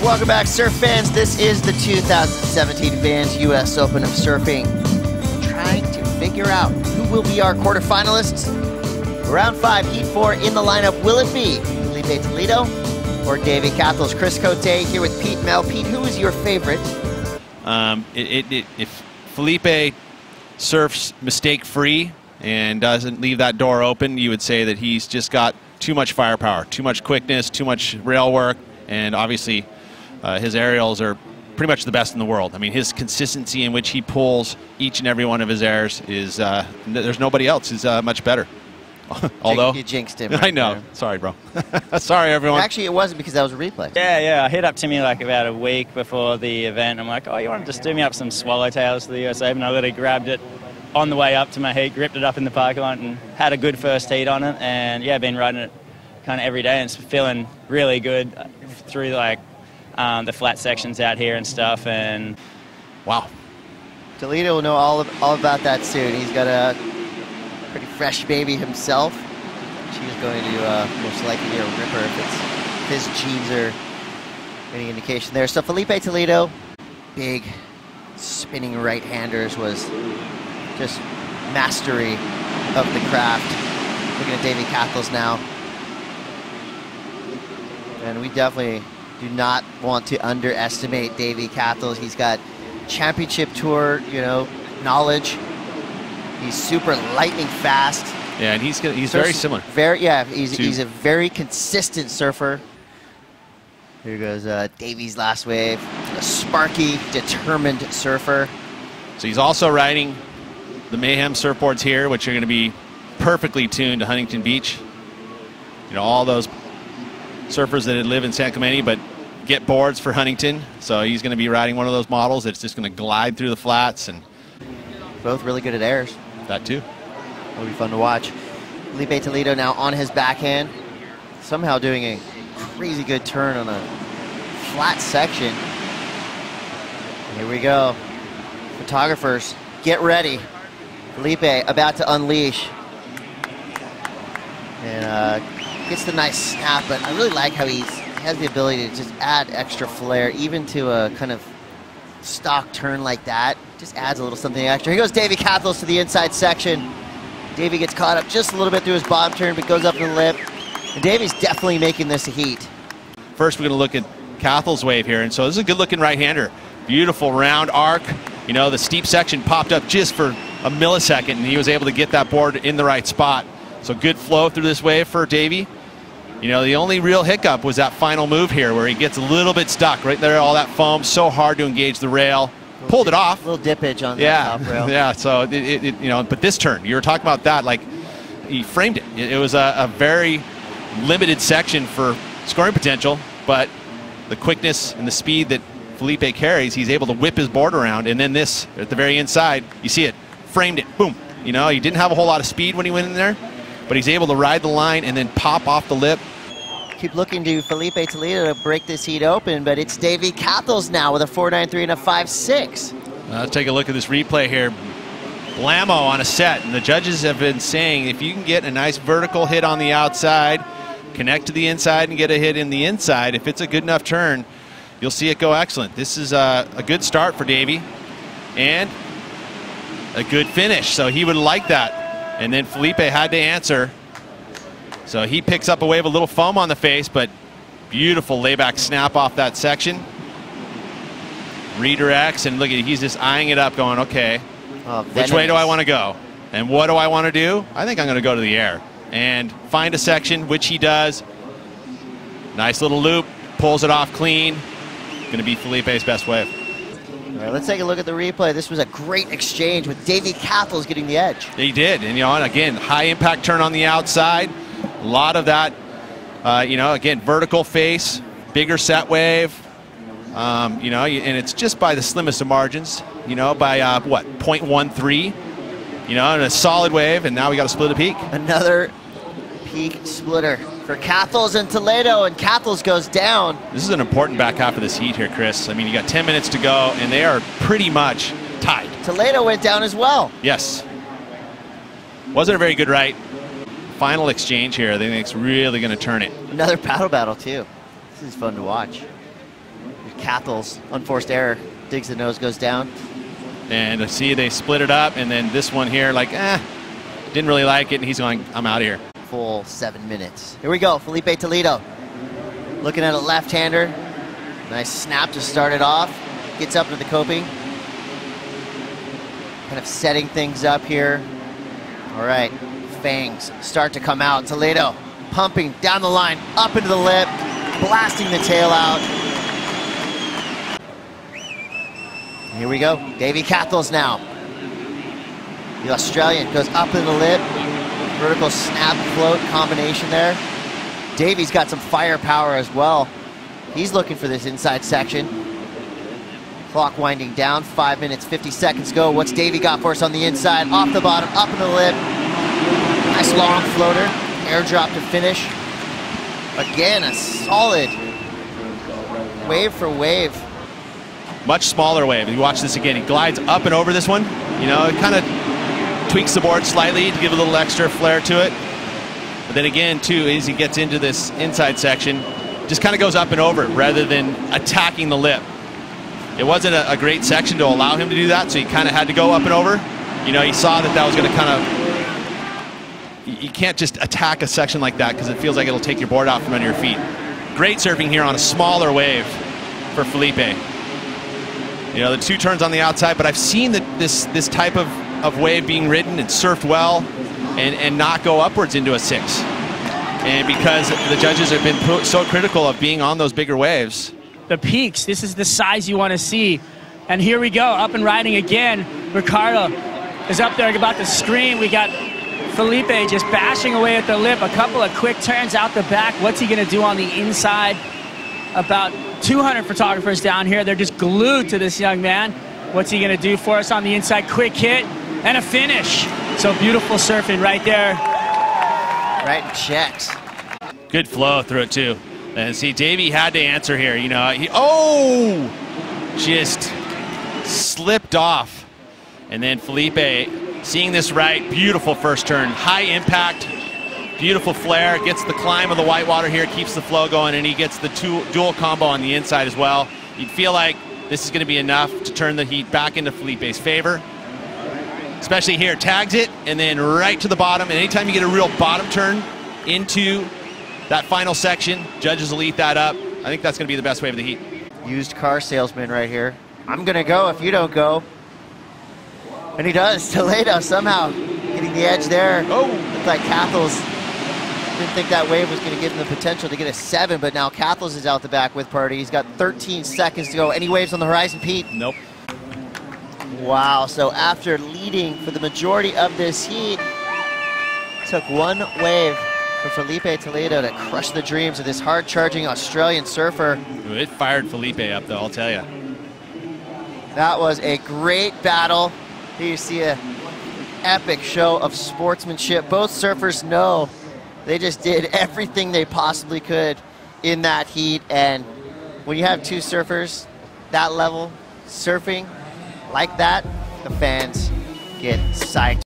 Welcome back, surf fans. This is the 2017 Vans US Open of Surfing. Trying to figure out who will be our quarterfinalists. Round 5, Heat 4 in the lineup. Will it be Filipe Toledo or Davey Cathels? Chris Cote here with Pete Mel. Pete, who is your favorite? If Filipe surfs mistake-free and doesn't leave that door open, you would say that he's just got too much firepower, too much quickness, too much rail work, and obviously his aerials are pretty much the best in the world. I mean, his consistency in which he pulls each and every one of his airs is, there's nobody else who's much better. Although you jinxed him. Right I know. There. Sorry, bro. Sorry, everyone. Actually, it wasn't because that was a replay. Yeah. I hit up Timmy like about a week before the event. I'm like, oh, you want to just do me up some swallowtails for the US Open? I literally grabbed it on the way up to my heat, gripped it up in the parking lot, and had a good first heat on it. And yeah, been riding it kind of every day, and it's feeling really good through like the flat sections out here and stuff. And wow, Toledo will know all about that soon. He's got a pretty fresh baby himself. She's going to most likely be a ripper if his genes are any indication there. So Filipe Toledo, big spinning right-handers, was just mastery of the craft. Looking at Davey Cathels now. And we definitely do not want to underestimate Davey Cathels. He's got championship tour, knowledge. He's super lightning fast. Yeah, and he's very similar. He's a very consistent surfer. Here goes Davey's last wave. A sparky, determined surfer. So he's also riding the Mayhem surfboards here, which are going to be perfectly tuned to Huntington Beach. All those surfers that live in San Clemente but get boards for Huntington. So he's going to be riding one of those models that's just going to glide through the flats. And both really good at airs. That too. It'll be fun to watch. Filipe Toledo now on his backhand, somehow doing a crazy good turn on a flat section. Here we go. Photographers, get ready. Filipe about to unleash. And gets the nice snap, but I really like how he has the ability to just add extra flair, even to a kind of stock turn like that. Just adds a little something extra. Here goes Davey Cathels to the inside section. Davey gets caught up just a little bit through his bottom turn, but goes up the lip. And Davey's definitely making this a heat. First, we're going to look at Cathels' wave here. And so this is a good-looking right-hander. Beautiful round arc. The steep section popped up just for a millisecond, and he was able to get that board in the right spot. So good flow through this wave for Davey. The only real hiccup was that final move here where he gets a little bit stuck right there, all that foam, so hard to engage the rail. Pulled it off. A little dippage on the top rail. Yeah, so but this turn, you were talking about that, like he framed it. It was a very limited section for scoring potential, but the quickness and the speed that Filipe carries, he's able to whip his board around, and then this at the very inside, you see it, framed it, boom. He didn't have a whole lot of speed when he went in there, but he's able to ride the line and then pop off the lip. Keep looking to Filipe Toledo to break this heat open, but it's Davey Cathels now with a 4.93 and a 5.6. Let's take a look at this replay here. Blammo on a set, and the judges have been saying if you can get a nice vertical hit on the outside, connect to the inside and get a hit in the inside, if it's a good enough turn, you'll see it go excellent. This is a good start for Davey and a good finish, so he would like that. And then Filipe had to answer. So he picks up a wave, a little foam on the face, but beautiful layback snap off that section. Redirects, and look at, he's just eyeing it up going, okay, which way do I want to go? And what do I want to do? I think I'm going to go to the air and find a section, which he does. Nice little loop, pulls it off clean. Going to be Filipe's best wave. All right, let's take a look at the replay. This was a great exchange with Davey Cathels getting the edge. He did, and and again, high impact turn on the outside. A lot of that, again, vertical face, bigger set wave, and it's just by the slimmest of margins, by what, 0.13, and a solid wave, and now we got to split a peak. Another peak splitter for Cathels and Toledo, and Cathels goes down. This is an important back half of this heat here, Chris. I mean, you got 10 minutes to go, and they are pretty much tied. Toledo went down as well. Yes. Wasn't a very good right. Final exchange here. I think it's really going to turn it. Another paddle battle, too. This is fun to watch. Cathels, unforced error, digs the nose, goes down. And see, they split it up, and then this one here, like, didn't really like it, and he's going, I'm out of here. Full 7 minutes. Here we go, Filipe Toledo. Looking at a left-hander. Nice snap to start it off. Gets up to the coping. Kind of setting things up here. All right, fangs start to come out. Toledo pumping down the line, up into the lip, blasting the tail out. Here we go, Davey Cathels now. The Australian goes up in the lip, vertical snap float combination there. Davey's got some firepower as well. He's looking for this inside section. Clock winding down, 5 minutes, 50 seconds go. What's Davey got for us on the inside? Off the bottom, up in the lip. Nice long floater, airdrop to finish. Again, a solid wave for wave. Much smaller wave. You watch this again, he glides up and over this one. You know, it kind of tweaks the board slightly to give a little extra flair to it. But then again, too, as he gets into this inside section, just kind of goes up and over rather than attacking the lip. It wasn't a great section to allow him to do that, so he kind of had to go up and over. You know, he saw that was going to kind of... You can't just attack a section like that because it feels like it'll take your board out from under your feet. Great surfing here on a smaller wave for Filipe. You know, the 2 turns on the outside, but I've seen this type of wave being ridden and surfed well and not go upwards into a 6. And because the judges have been so critical of being on those bigger waves. The peaks, this is the size you want to see. And here we go, up and riding again. Ricardo is up there about to scream. We got Filipe just bashing away at the lip. A couple of quick turns out the back. What's he going to do on the inside? About 200 photographers down here. They're just glued to this young man. What's he going to do for us on the inside? Quick hit and a finish. So beautiful surfing right there. Right in checks. Good flow through it too. And see, Davey had to answer here. You know, just slipped off. And then Filipe, seeing this right, beautiful first turn, high impact, beautiful flare, gets the climb of the whitewater here, keeps the flow going, and he gets the dual combo on the inside as well. You'd feel like this is going to be enough to turn the heat back into Felipe's favor. Especially here, tags it, and then right to the bottom. And anytime you get a real bottom turn into that final section, judges will eat that up. I think that's going to be the best wave of the heat. Used car salesman right here. I'm going to go if you don't go. And he does. Toledo somehow getting the edge there. Oh! Looked like Cathels didn't think that wave was going to give him the potential to get a 7, but now Cathels is out the back with Party. He's got 13 seconds to go. Any waves on the horizon, Pete? Nope. Wow, so after leading for the majority of this heat, took 1 wave for Filipe Toledo to crush the dreams of this hard-charging Australian surfer. It fired Filipe up, though, I'll tell you. That was a great battle. Here you see an epic show of sportsmanship. Both surfers know they just did everything they possibly could in that heat. And when you have 2 surfers that level surfing like that, the fans get psyched.